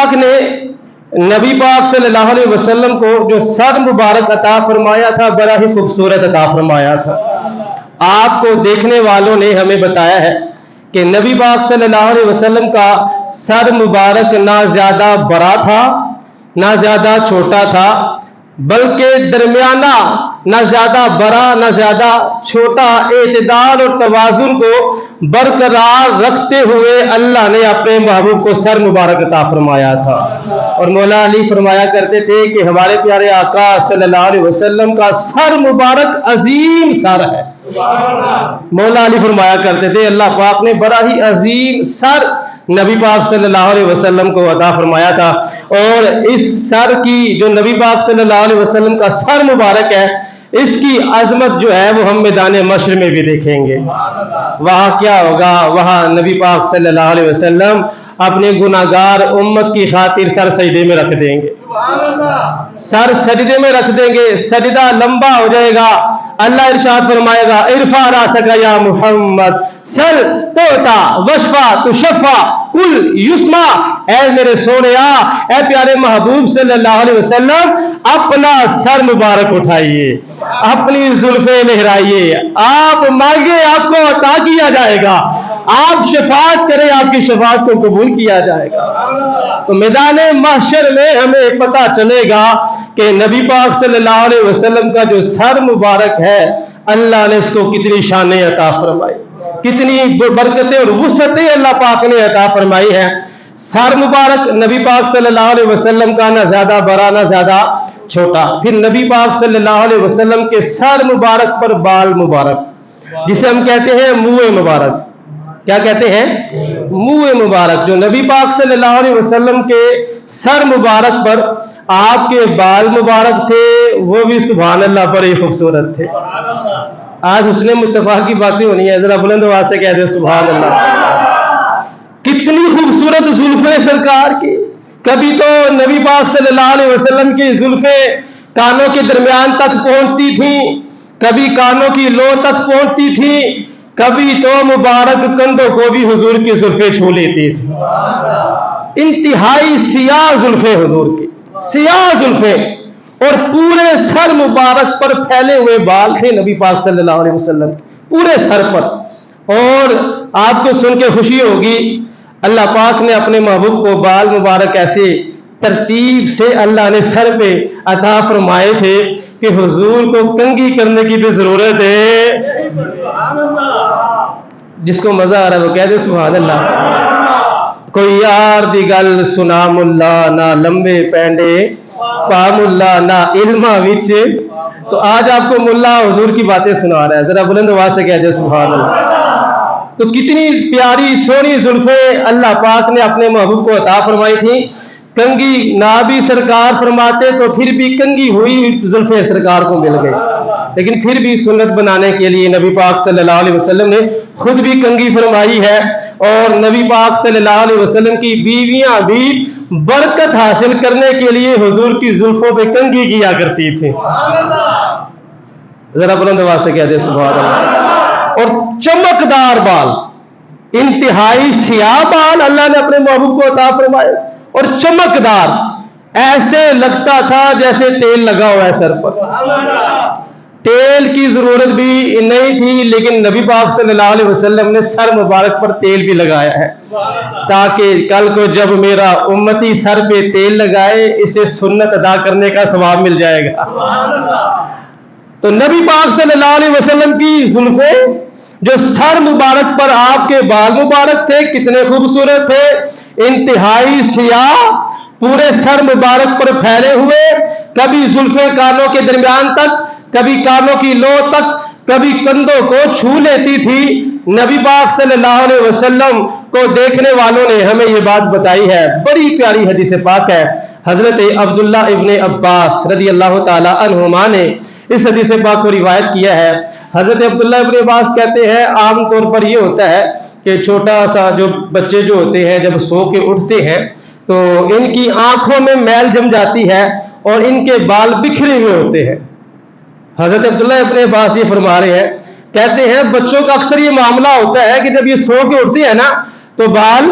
پاک نے نبی پاک صلی اللہ علیہ وسلم کو جو سر مبارک عطا فرمایا تھا بڑا ہی خوبصورت عطا فرمایا تھا. آپ کو دیکھنے والوں نے ہمیں بتایا ہے کہ نبی پاک صلی اللہ علیہ وسلم کا سر مبارک نہ زیادہ بڑا تھا نہ زیادہ چھوٹا تھا، بلکہ درمیانہ، نہ زیادہ بڑا نہ زیادہ چھوٹا، اعتدال اور توازن کو برقرار رکھتے ہوئے اللہ نے اپنے محبوب کو سر مبارک عطا فرمایا تھا. اور مولا علی فرمایا کرتے تھے کہ ہمارے پیارے آقا صلی اللہ علیہ وسلم کا سر مبارک عظیم سر ہے. مولا علی فرمایا کرتے تھے اللہ پاک نے بڑا ہی عظیم سر نبی پاک صلی اللہ علیہ وسلم کو عطا فرمایا تھا. اور اس سر کی جو نبی پاک صلی اللہ علیہ وسلم کا سر مبارک ہے، اس کی عظمت جو ہے وہ ہم میدان مشر میں بھی دیکھیں گے. وہاں کیا ہوگا؟ وہاں نبی پاک صلی اللہ علیہ وسلم اپنے گناہگار امت کی خاطر سر سجدے میں رکھ دیں گے. سر سجدے میں رکھ دیں گے، سجدہ لمبا ہو جائے گا. اللہ ارشاد فرمائے گا ارفع راسک یا محمد سل توتا وشفا تشفا کل یسما. اے میرے سونیا، اے پیارے محبوب صلی اللہ علیہ وسلم، اپنا سر مبارک اٹھائیے، اپنی زلفیں لہرائیے، آپ مانگے آپ کو عطا کیا جائے گا، آپ شفاعت کریں آپ کی شفاعت کو قبول کیا جائے گا. تو میدان محشر میں ہمیں پتہ چلے گا کہ نبی پاک صلی اللہ علیہ وسلم کا جو سر مبارک ہے اللہ نے اس کو کتنی شانیں عطا فرمائی، کتنی برکتیں اور وسعتیں اللہ پاک نے عطا فرمائی ہے. سر مبارک نبی پاک صلی اللہ علیہ وسلم کا نہ زیادہ بڑا نہ زیادہ چھوٹا. پھر نبی پاک صلی اللہ علیہ وسلم کے سر مبارک پر بال مبارک، جسے ہم کہتے ہیں منہ مبارک. کیا کہتے ہیں؟ منہ مبارک. جو نبی پاک صلی اللہ علیہ وسلم کے سر مبارک پر آپ کے بال مبارک تھے وہ بھی سبحان اللہ بڑے خوبصورت تھے. آج حسن مصطفیٰ کی باتیں ہونی ہے، ذرا بلند آواز سے کہہ دے سبحان اللہ. کتنی خوبصورت زلفیں سرکار کی. کبھی تو نبی پاک صلی اللہ علیہ وسلم کی زلفیں کانوں کے درمیان تک پہنچتی تھیں، کبھی کانوں کی لو تک پہنچتی تھیں، کبھی تو مبارک کندھوں کو بھی حضور کی زلفیں چھو لیتی تھی. انتہائی سیاہ زلفیں حضور کی، سیاہ زلفیں، اور پورے سر مبارک پر پھیلے ہوئے بال تھے نبی پاک صلی اللہ علیہ وسلم پورے سر پر. اور آپ کو سن کے خوشی ہوگی، اللہ پاک نے اپنے محبوب کو بال مبارک ایسے ترتیب سے اللہ نے سر پہ عطا فرمائے تھے کہ حضور کو کنگھی کرنے کی بھی ضرورت ہے. جس کو مزہ آ رہا ہے وہ کہہ دے سبحان اللہ. کوئی یار دی گل سنا ملا نہ لمبے پینڈے پا ملا نہ علما وچ. تو آج آپ کو ملا حضور کی باتیں سنا رہا ہے، ذرا بلند آواز سے کہہ دے سبحان اللہ. تو کتنی پیاری سونی زلفیں اللہ پاک نے اپنے محبوب کو عطا فرمائی تھیں. کنگھی نہ بھی سرکار فرماتے تو پھر بھی کنگھی ہوئی زلفیں سرکار کو مل گئی، لیکن پھر بھی سنت بنانے کے لیے نبی پاک صلی اللہ علیہ وسلم نے خود بھی کنگھی فرمائی ہے. اور نبی پاک صلی اللہ علیہ وسلم کی بیویاں بھی برکت حاصل کرنے کے لیے حضور کی زلفوں پہ کنگھی کیا کرتی تھی. ذرا بلند آواز سے کہہ دے سبحان اللہ. اور چمکدار بال، انتہائی سیاہ بال اللہ نے اپنے محبوب کو عطا فرمائے، اور چمکدار، ایسے لگتا تھا جیسے تیل لگا ہوا ہے سر پر. تیل کی ضرورت بھی نہیں تھی، لیکن نبی پاک صلی اللہ علیہ وسلم نے سر مبارک پر تیل بھی لگایا ہے تاکہ کل کو جب میرا امتی سر پہ تیل لگائے اسے سنت ادا کرنے کا ثواب مل جائے گا. تو نبی پاک صلی اللہ علیہ وسلم کی زلفیں جو سر مبارک پر آپ کے بال مبارک تھے کتنے خوبصورت تھے، انتہائی سیاہ، پورے سر مبارک پر پھیلے ہوئے، کبھی زلفیں کانوں کے درمیان تک، کبھی کانوں کی لو تک، کبھی کندھوں کو چھو لیتی تھی. نبی پاک صلی اللہ علیہ وسلم کو دیکھنے والوں نے ہمیں یہ بات بتائی ہے، بڑی پیاری حدیث پاک ہے. حضرت عبداللہ ابن عباس رضی اللہ تعالی عنہما نے اس حدیث پاک کو روایت کیا ہے. حضرت عبداللہ ابن عباس کہتے ہیں عام طور پر یہ ہوتا ہے کہ چھوٹا سا جو بچے جو ہوتے ہیں جب سو کے اٹھتے ہیں تو ان کی آنکھوں میں میل جم جاتی ہے اور ان کے بال بکھرے ہوئے ہوتے ہیں. حضرت عبداللہ ابن عباس یہ فرما رہے ہیں، کہتے ہیں بچوں کا اکثر یہ معاملہ ہوتا ہے کہ جب یہ سو کے اٹھتے ہیں نا تو بال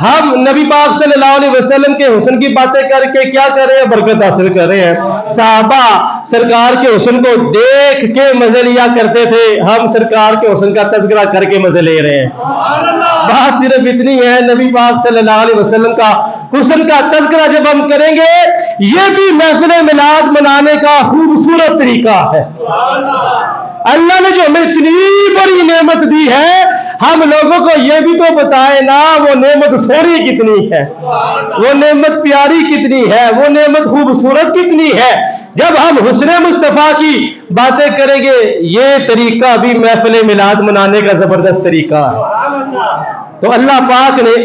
ہم نبی پاک صلی اللہ علیہ وسلم کے حسن کی باتیں کر کے کیا کر رہے ہیں؟ برکت حاصل کر رہے ہیں۔ صحابہ سرکار کے حسن کو دیکھ کے مزے لیا کرتے تھے، ہم سرکار کے حسن کا تذکرہ کر کے مزے لے رہے ہیں۔ بات صرف اتنی ہے، نبی پاک صلی اللہ علیہ وسلم کا حسن کا تذکرہ جب ہم کریں گے، یہ بھی محفل میلاد منانے کا خوبصورت طریقہ ہے۔ اللہ نے جو ہمیں اتنی بڑی نعمت دی ہے، ہم لوگوں کو یہ بھی تو بتائے نا وہ نعمت سونی کتنی ہے، وہ نعمت پیاری کتنی ہے، وہ نعمت خوبصورت کتنی ہے۔ جب ہم حسن مصطفیٰ کی باتیں کریں گے، یہ طریقہ بھی محفل میلاد منانے کا زبردست طریقہ ہے۔ تو اللہ پاک نے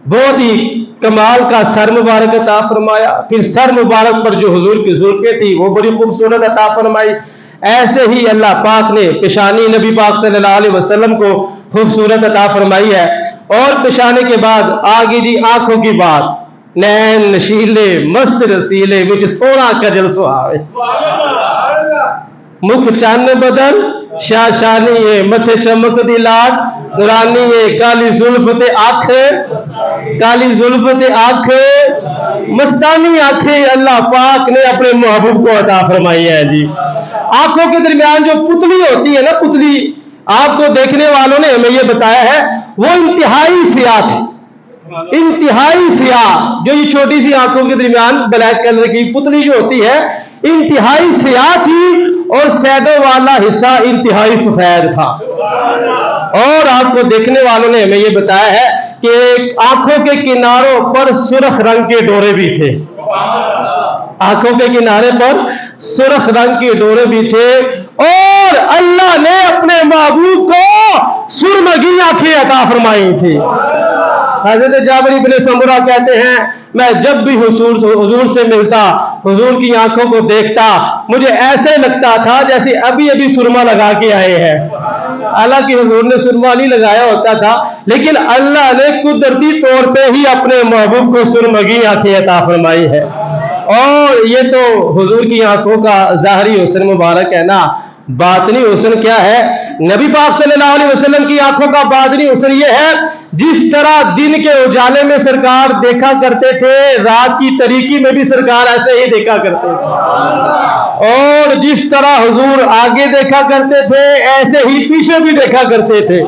بہت ہی کمال کا سر مبارک عطا فرمایا، پھر سر مبارک پر جو حضور کی زلفیں تھی وہ بڑی خوبصورت عطا فرمائی۔ ایسے ہی اللہ پاک نے پیشانی نبی پاک صلی اللہ علیہ وسلم کو خوبصورت عطا فرمائی ہے۔ اور پیشانی کے بعد آگے جی آنکھوں کی بات، نین نشیلے مست رسیلے وچ سونا کجل سہاوے، مکھ چن بدن شاہ شانی ہے، متھے چمک دی لاڈ نورانی ہے، کالی زلف تے آنکھ، کالی زلف تے آنکھ، مستانی آنکھیں اللہ پاک نے اپنے محبوب کو عطا فرمائی ہے جی۔ آنکھوں کے درمیان جو پتلی ہوتی ہے نا، پتلی، آپ کو دیکھنے والوں نے ہمیں یہ بتایا ہے وہ انتہائی سیاہ تھی، انتہائی سیاہ، جو یہ چھوٹی سی آنکھوں کے درمیان بلیک کلر کی پتلی جو ہوتی ہے انتہائی سیاہ تھی، اور سیدوں والا حصہ انتہائی سفید تھا۔ اور آپ کو دیکھنے والوں نے ہمیں یہ بتایا ہے کہ آنکھوں کے کناروں پر سرخ رنگ کے ڈورے بھی تھے، آنکھوں کے کنارے پر سرخ رنگ کے ڈورے بھی تھے، اور اللہ نے اپنے محبوب کو سرمگی آنکھیں عطا فرمائی تھی۔ حضرت جابر بن سمرہ کہتے ہیں میں جب بھی حضور سے ملتا، حضور کی آنکھوں کو دیکھتا، مجھے ایسے لگتا تھا جیسے ابھی ابھی سرما لگا کے آئے ہیں۔ حالانکہ حضور نے سرما نہیں لگایا ہوتا تھا، لیکن اللہ نے قدرتی طور پہ ہی اپنے محبوب کو سرمگی آنکھیں عطا فرمائی ہے۔ اور یہ تو حضور کی آنکھوں کا ظاہری حسن مبارک ہے نا، باطنی حسن کیا ہے؟ نبی پاک صلی اللہ علیہ وسلم کی آنکھوں کا باطنی حسن یہ ہے، جس طرح دن کے اجالے میں سرکار دیکھا کرتے تھے، رات کی تاریکی میں بھی سرکار ایسے ہی دیکھا کرتے تھے، اور جس طرح حضور آگے دیکھا کرتے تھے ایسے ہی پیچھے بھی دیکھا کرتے تھے۔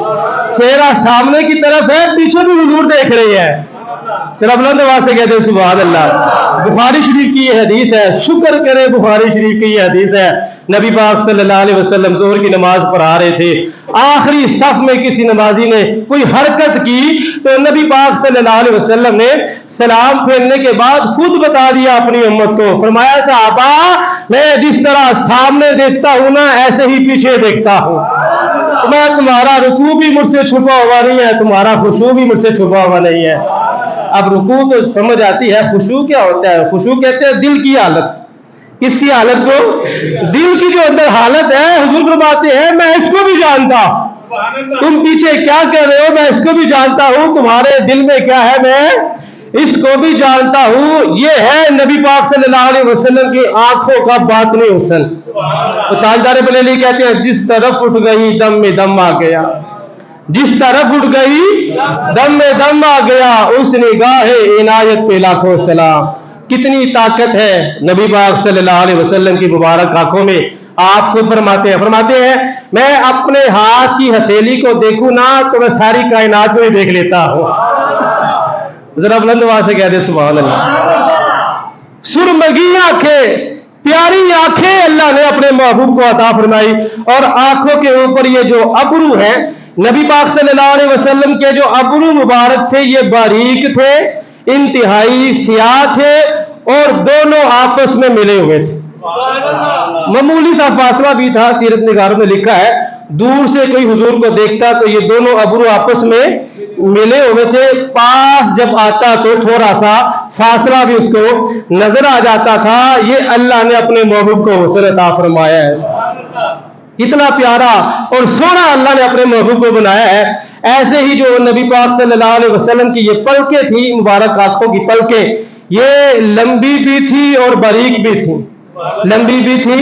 چہرہ سامنے کی طرف ہے، پیچھے بھی حضور دیکھ رہے ہیں۔ صرف بلند آواز سے کہتے ہیں سبحان اللہ۔ بخاری شریف کی یہ حدیث ہے، شکر کرے بخاری شریف کی یہ حدیث ہے، نبی پاک صلی اللہ علیہ وسلم ظہر کی نماز پڑھا رہے تھے، آخری صف میں کسی نمازی نے کوئی حرکت کی تو نبی پاک صلی اللہ علیہ وسلم نے سلام پھیرنے کے بعد خود بتا دیا اپنی امت کو، فرمایا صحابہ میں جس طرح سامنے دیکھتا ہوں نا ایسے ہی پیچھے دیکھتا ہوں، میں تمہارا رکوع بھی مجھ سے چھپا ہوا نہیں ہے، تمہارا خشوع بھی مجھ سے چھپا ہوا نہیں ہے۔ اب رکوع تو سمجھ آتی ہے، خشوع کیا ہوتا ہے؟ خشوع کہتے ہیں دل کی حالت۔ کس کی حالت کو؟ دل کی جو اندر حالت ہے، حضور فرماتے ہیں میں اس کو بھی جانتا ہوں، تم پیچھے کیا کر رہے ہو میں اس کو بھی جانتا ہوں، تمہارے دل میں کیا ہے میں اس کو بھی جانتا ہوں۔ یہ ہے نبی پاک صلی اللہ علیہ وسلم کی آنکھوں کا باطنی حسن۔ تو تاجدار بریلوی کہتے ہیں جس طرف اٹھ گئی دم میں دم آ گیا، جس طرف اٹھ گئی دم میں دم آ گیا، اس نگاہ عنایت پہ لاکھوں سلام۔ کتنی طاقت ہے نبی پاک صلی اللہ علیہ وسلم کی مبارک آنکھوں میں۔ آپ خود فرماتے ہیں میں اپنے ہاتھ کی ہتھیلی کو دیکھوں نا تو میں ساری کائنات کو ہی دیکھ لیتا ہوں۔ ذرا بلند آواز سے کہہ دے سبحان اللہ۔ سرمگی آنکھیں، پیاری آنکھیں اللہ نے اپنے محبوب کو عطا فرمائی، اور آنکھوں کے اوپر یہ جو ابرو ہیں، نبی پاک صلی اللہ علیہ وسلم کے جو ابرو مبارک تھے یہ باریک تھے، انتہائی سیاہ تھے، اور دونوں آپس میں ملے ہوئے تھے۔ معمولی سا فاصلہ بھی تھا، سیرت نگاروں نے لکھا ہے دور سے کوئی حضور کو دیکھتا تو یہ دونوں ابرو آپس میں ملے ہوئے تھے، پاس جب آتا تو تھوڑا سا فاصلہ بھی اس کو نظر آ جاتا تھا۔ یہ اللہ نے اپنے محبوب کو حسن عطا فرمایا ہے، اتنا پیارا اور سونا اللہ نے اپنے محبوب کو بنایا ہے۔ ایسے ہی جو نبی پاک صلی اللہ علیہ وسلم کی یہ پلکیں تھی، مبارک آنکھوں کی پلکیں، یہ لمبی بھی تھی اور باریک بھی تھی، لمبی بھی تھی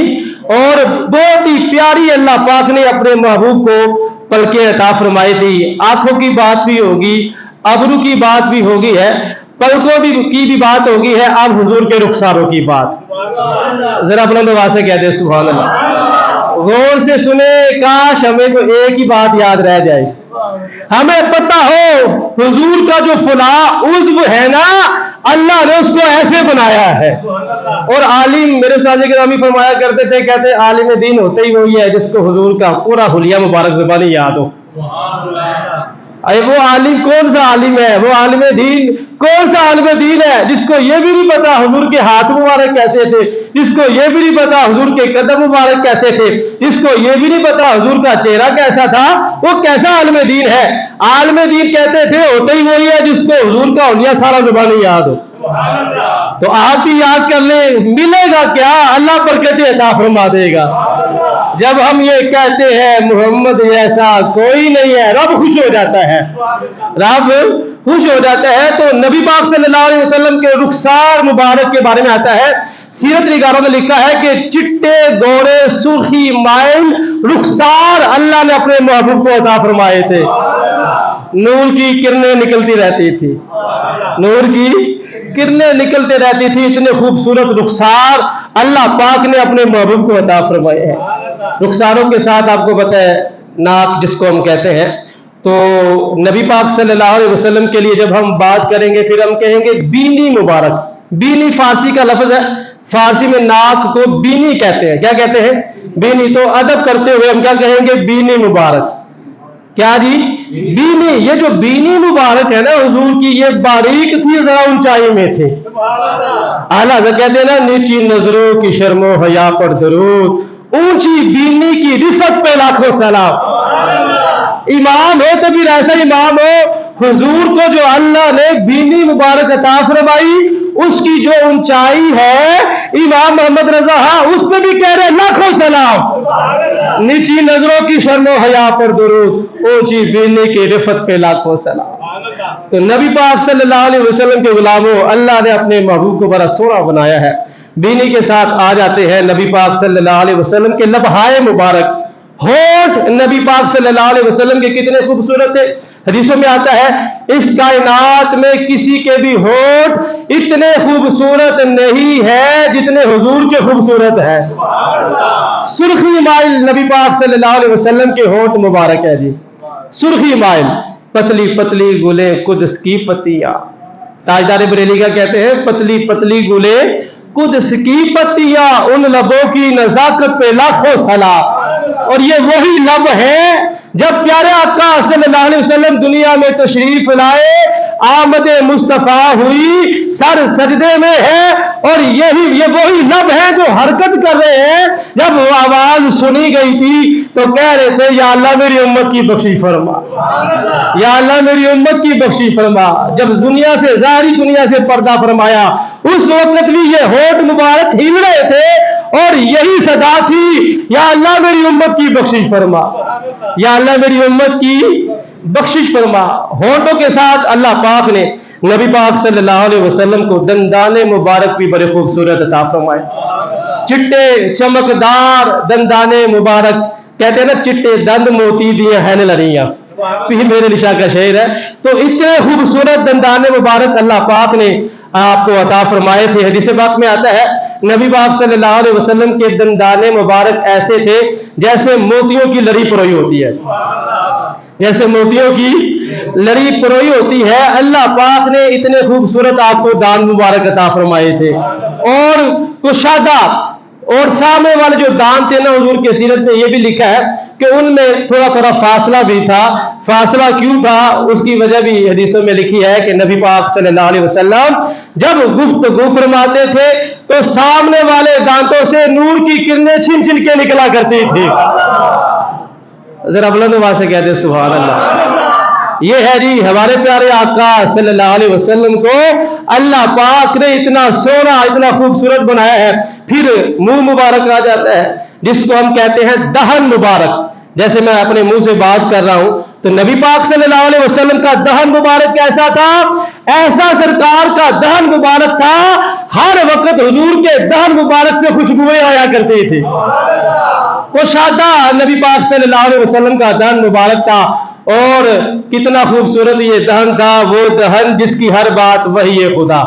اور بہت ہی پیاری اللہ پاک نے اپنے محبوب کو پلکیں عطا فرمائی تھی۔ آنکھوں کی بات بھی ہوگی، ابرو کی بات بھی ہوگی ہے، پلکوں کی بھی بات ہوگی ہے، اب حضور کے رخساروں کی بات۔ ذرا بلند آواز سے کہہ دے سبحان اللہ، غور سے سنے، کاش ہمیں کو ایک ہی بات یاد رہ جائے، ہمیں پتہ ہو حضور کا جو فلاں عضو ہے نا، اللہ نے اس کو ایسے بنایا ہے۔ اور عالم میرے ساتھ گرامی فرمایا کرتے تھے، کہتے عالم دین ہوتے ہی وہی ہے جس کو حضور کا پورا حلیہ مبارک زبانی یاد ہو۔ اے وہ عالم کون سا عالم ہے، وہ عالم دین کون سا عالم دین ہے جس کو یہ بھی نہیں پتا حضور کے ہاتھ مبارک کیسے تھے، جس کو یہ بھی نہیں پتا حضور کے قدم مبارک کیسے تھے، جس کو یہ بھی نہیں پتا حضور کا چہرہ کیسا تھا، وہ کیسا عالم دین ہے؟ عالم دین کہتے تھے ہوتے ہی وہی ہے جس کو حضور کا حلیہ سارا زبانی یاد ہو۔ تو آپ بھی یاد کر لیں، ملے گا کیا؟ اللہ برکتیں عطا فرما دے گا۔ جب ہم یہ کہتے ہیں محمد جیسا کوئی نہیں ہے، رب خوش ہو جاتا ہے، رب خوش ہو جاتا ہے۔ تو نبی پاک صلی اللہ علیہ وسلم کے رخسار مبارک کے بارے میں آتا ہے، سیرت نگاروں نے لکھا ہے کہ چٹے گورے سرخی مائل رخسار اللہ نے اپنے محبوب کو عطا فرمائے تھے۔ نور کی کرنیں نکلتی رہتی تھی، نور کی کرنیں نکلتے رہتی تھی، اتنے خوبصورت رخسار اللہ پاک نے اپنے محبوب کو عطا فرمائے ہیں۔ رخساروں کے ساتھ آپ کو پتہ ہے ناک جس کو ہم کہتے ہیں، تو نبی پاک صلی اللہ علیہ وسلم کے لیے جب ہم بات کریں گے پھر ہم کہیں گے بینی مبارک۔ بینی فارسی کا لفظ ہے، فارسی میں ناک کو بینی کہتے ہیں۔ کیا کہتے ہیں؟ بینی۔ تو ادب کرتے ہوئے ہم کیا کہیں گے؟ بینی مبارک۔ کیا جی؟ بینی۔ یہ جو بینی مبارک ہے نا حضور کی، یہ باریک تھی، ذرا اونچائی میں تھی۔ اعلیٰ حضرت کہتے ہیں نا، نیچی نظروں کی شرم و حیا پر درود، اونچی بینی کی رفت پہ لاکھوں سلام۔ امام ہو تو پھر ایسا امام ہو، حضور کو جو اللہ نے بینی مبارک عطا فرمائی، اس کی جو اونچائی ہے، امام محمد رضا ہاں اس پہ بھی کہہ رہے لاکھوں سلام۔ نیچی نظروں کی شرم و حیا پر درود، اونچی بینی کی رفت پہ لاکھوں سلام۔ تو نبی پاک صلی اللہ علیہ وسلم کے غلاموں، اللہ نے اپنے محبوب کو بڑا سونا بنایا ہے۔ بینی کے ساتھ آ جاتے ہیں نبی پاک صلی اللہ علیہ وسلم کے لبہائے مبارک، ہونٹ نبی پاک صلی اللہ علیہ وسلم کے کتنے خوبصورت تھے۔ حدیثوں میں آتا ہے اس کائنات میں کسی کے بھی ہونٹ اتنے خوبصورت نہیں ہے جتنے حضور کے خوبصورت ہے۔ سرخی مائل نبی پاک صلی اللہ علیہ وسلم کے ہونٹ مبارک ہے جی، سرخی مائل، پتلی پتلی گلیں قدس کی پتیاں۔ تاجدار بریلی کا کہتے ہیں پتلی پتلی گلیں قدس کی پتیاں، ان لبوں کی نزاکت پہ لاکھوں سلام۔ اور یہ وہی لب ہے جب پیارے آقا صلی اللہ علیہ وسلم دنیا میں تشریف لائے، آمد مصطفیٰ ہوئی، سر سجدے میں ہے، اور یہ وہی لب ہے جو حرکت کر رہے ہیں۔ جب وہ آواز سنی گئی تھی تو کہہ رہے تھے یا اللہ میری امت کی بخشش فرما، یا اللہ میری امت کی بخشش فرما۔ جب دنیا سے ظاہری دنیا سے پردہ فرمایا، اس وقت بھی یہ ہونٹ مبارک ہل رہے تھے اور یہی صدا تھی یا اللہ میری امت کی بخشش فرما، یا اللہ میری امت کی بخشش فرما۔ ہونٹوں کے ساتھ اللہ پاک نے نبی پاک صلی اللہ علیہ وسلم کو دندان مبارک بھی بڑے خوبصورت عطا فرمائے، چٹے چمکدار دندان مبارک، کہتے ہیں نا چٹے دند موتی دیے ہیں لڑیاں، یہ میرے نشا کا شعر ہے۔ تو اتنے خوبصورت دندان مبارک اللہ پاک نے آپ کو عطا فرمائے تھے۔ حدیث پاک میں آتا ہے نبی پاک صلی اللہ علیہ وسلم کے دندان مبارک ایسے تھے جیسے موتیوں کی لڑی پروئی ہوتی ہے، جیسے موتیوں کی لڑی پروئی ہوتی ہے۔ اللہ پاک نے اتنے خوبصورت آپ کو دان مبارک عطا فرمائے تھے، اور کشادہ اور سامنے والے جو دان تھے نا، حضور کے سیرت میں یہ بھی لکھا ہے کہ ان میں تھوڑا تھوڑا فاصلہ بھی تھا۔ فاصلہ کیوں تھا اس کی وجہ بھی حدیثوں میں لکھی ہے کہ نبی پاک صلی اللہ علیہ وسلم جب گفتگو فرماتے تھے تو سامنے والے دانتوں سے نور کی کرنیں چھن چھن کے نکلا کرتی تھی۔ ذرا بلند آواز سے کہتے سبحان اللہ۔ یہ ہے جی ہمارے پیارے آقا صلی اللہ علیہ وسلم کو اللہ پاک نے اتنا سونا اتنا خوبصورت بنایا ہے۔ پھر منہ مبارک آ جاتا ہے جس کو ہم کہتے ہیں دہن مبارک۔ جیسے میں اپنے منہ سے بات کر رہا ہوں تو نبی پاک صلی اللہ علیہ وسلم کا دہن مبارک کیسا تھا؟ ایسا سرکار کا دہن مبارک تھا، ہر وقت حضور کے دہن مبارک سے خوشبوئیں آیا کرتی تھی۔ کشادہ نبی پاک صلی اللہ علیہ وسلم کا دہن مبارک تھا، اور کتنا خوبصورت یہ دہن تھا، وہ دہن جس کی ہر بات وحی خدا.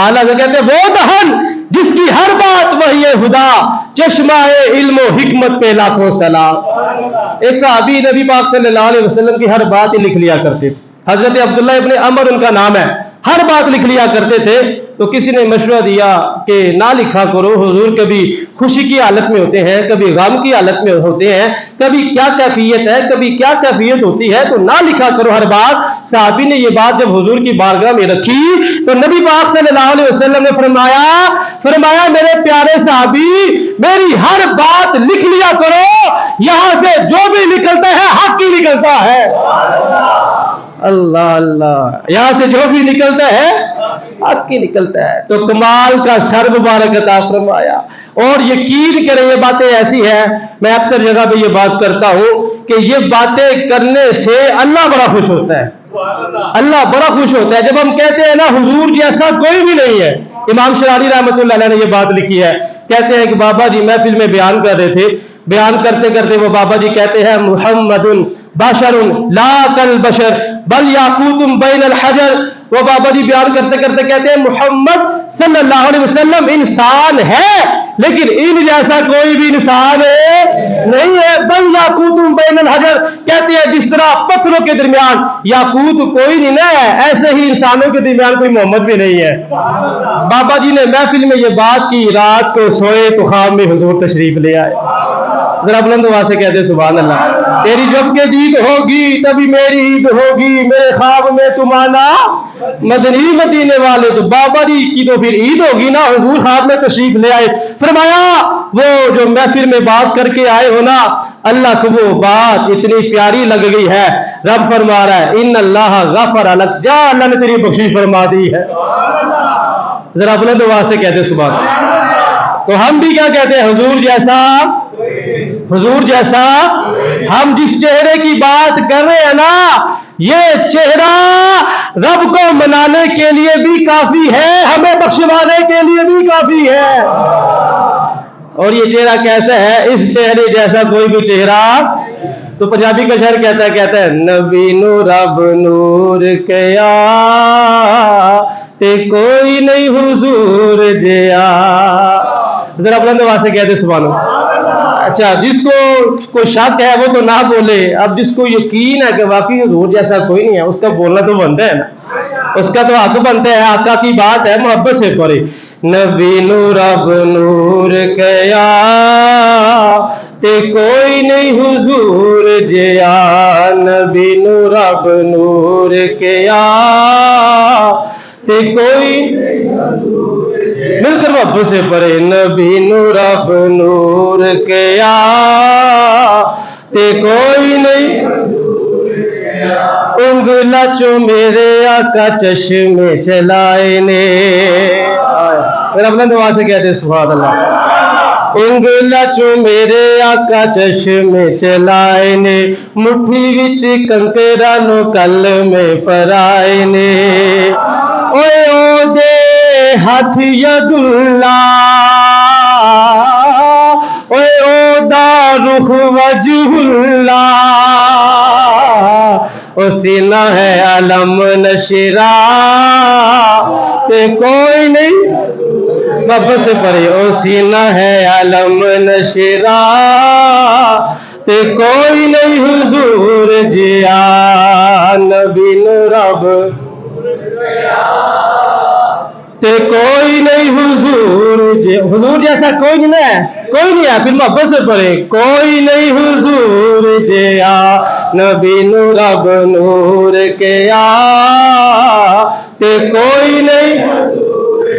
اعلیٰ سے کہتے ہیں وہ دہن جس کی ہر بات وحی خدا، چشمہ علم و حکمت پہ لاکھوں سلام. ایک صحابی نبی پاک صلی اللہ علیہ وسلم کی ہر بات ہی لکھ لیا کرتے تھے. حضرت عبداللہ ابن عمر ان کا نام ہے. ہر بات لکھ لیا کرتے تھے. تو کسی نے مشورہ دیا کہ نہ لکھا کرو، حضور کبھی خوشی کی حالت میں ہوتے ہیں، کبھی غم کی حالت میں ہوتے ہیں، کبھی کیا کیفیت ہے، کبھی کیا کیفیت ہوتی ہے، تو نہ لکھا کرو ہر بات. صحابی نے یہ بات جب حضور کی بارگاہ میں رکھی تو نبی پاک صلی اللہ علیہ وسلم نے فرمایا میرے پیارے صحابی، میری ہر بات لکھ لیا کرو، یہاں سے جو بھی نکلتا ہے حق ہی نکلتا ہے. اللہ اللہ، یہاں سے جو بھی نکلتا ہے حق ہی نکلتا ہے. تو کمال کا سر مبارک عطا فرمایا. اور یقین کریں یہ باتیں ایسی ہیں، میں اکثر جگہ پہ یہ بات کرتا ہوں کہ یہ باتیں کرنے سے اللہ بڑا خوش ہوتا ہے. اللہ بڑا خوش ہوتا ہے جب ہم کہتے ہیں نا حضور جیسا کوئی بھی نہیں ہے. امام شراری رحمۃ اللہ علیہ نے یہ بات لکھی ہے. کہتے ہیں کہ بابا جی محفل میں بیان کر رہے تھے، بیان کرتے کرتے وہ بابا جی کہتے ہیں محمد بشر لا کالبشر بل یاقوت بین الحجر. وہ بابا جی بیان کرتے کرتے کہتے ہیں محمد صلی اللہ علیہ وسلم انسان ہے لیکن ان جیسا کوئی بھی انسان نہیں ہے. بل یاقوت بین الحجر، کہتے ہیں جس طرح پتھروں کے درمیان یاقوت کوئی نہیں ہے، ایسے ہی انسانوں کے درمیان کوئی محمد بھی نہیں ہے. بابا جی نے محفل میں یہ بات کی، رات کو سوئے تو خواب میں حضور تشریف لے آئے. ذرا بلند آواز سے کہتے سبحان اللہ. تیری جب کے دید ہوگی تبھی میری عید ہوگی، میرے خواب میں تم آنا مدنی مدینے والے. تو بابا جی کی تو پھر عید ہوگی نا، حضور خواب میں تشریف لے آئے. فرمایا وہ جو محفل میں بات کر کے آئے ہو نا، اللہ کو وہ بات اتنی پیاری لگ گئی ہے. رب فرما رہا ہے ان اللہ غفر لک، جا اللہ نے تیری بخشش فرما دی ہے. ذرا بلند آواز سے کہتے سبحان اللہ. تو ہم بھی کیا کہتے ہیں، حضور جیسا. ہم جس چہرے کی بات کر رہے ہیں نا، یہ چہرہ رب کو منانے کے لیے بھی کافی ہے، ہمیں بخشوانے کے لیے بھی کافی ہے. اور یہ چہرہ کیسا ہے، اس چہرے جیسا کوئی بھی چہرہ. تو پنجابی کا شعر کہتا ہے نبی نور رب نور کیا تے کوئی نہیں حضور جیا. ذرا بلند آواز سے کہتے سبحان اللہ. اچھا جس کو شک ہے وہ تو نہ بولے. اب جس کو یقین ہے کہ واقعی حضور جیسا کوئی نہیں ہے، اس کا بولنا تو بنتا ہے نا، اس کا تو حق بنتا ہے. آقا کی بات ہے، محبت سے پڑھے. نبی نور رب نور کیا تے کوئی نہیں حضور جیا، نبی نور رب نور کیا تے کوئی. مل کر محبت سے پڑھے نبی نور رب نور کیا تے کوئی نہیں. انگلا چو میرے آقا چشمے چلائے نے. میرا بلند آواز سے کہتے سبحان اللہ. انگلا چو میرے آقا چشمے چلائے نے، مٹھی وچ کنکرا نو کل میں پرائے نے. اوے او دے ہاتھ ید اللہ، اوے او دا رخ وجہ اللہ، او سینہ ہے علم نشرا تے کوئی نہیں. محبت سے پڑھے او سینہ ہے علم نشرا تے کوئی نہیں حضور جیا، نبی رب تے کوئی نہیں حضور جیا. حضور جیسا کوئی نہیں ہے، کوئی نہیں ہے. پھر محبت سے پڑھے کوئی نہیں حضور جیا، نبی رب نور کیا تے کوئی نہیں.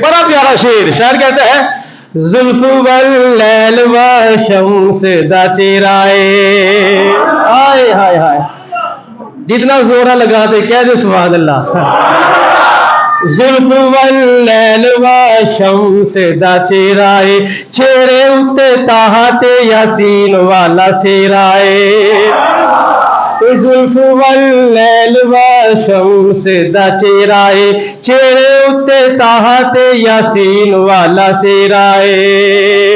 بڑا پیارا شعر. شاعر کہتا ہے زلف واللیل والشمس دا چرائے. ہائے ہائے ہائے، جتنا زورا لگا دے کہہ دے سبحان اللہ. زلف واللیل والشمس دا چرائے، چہرے اتے تاہت یاسین والا سرائے. زلف واللیل والشمس دا چہرائے، چہرے اتے تاہت یاسین والا سرائے.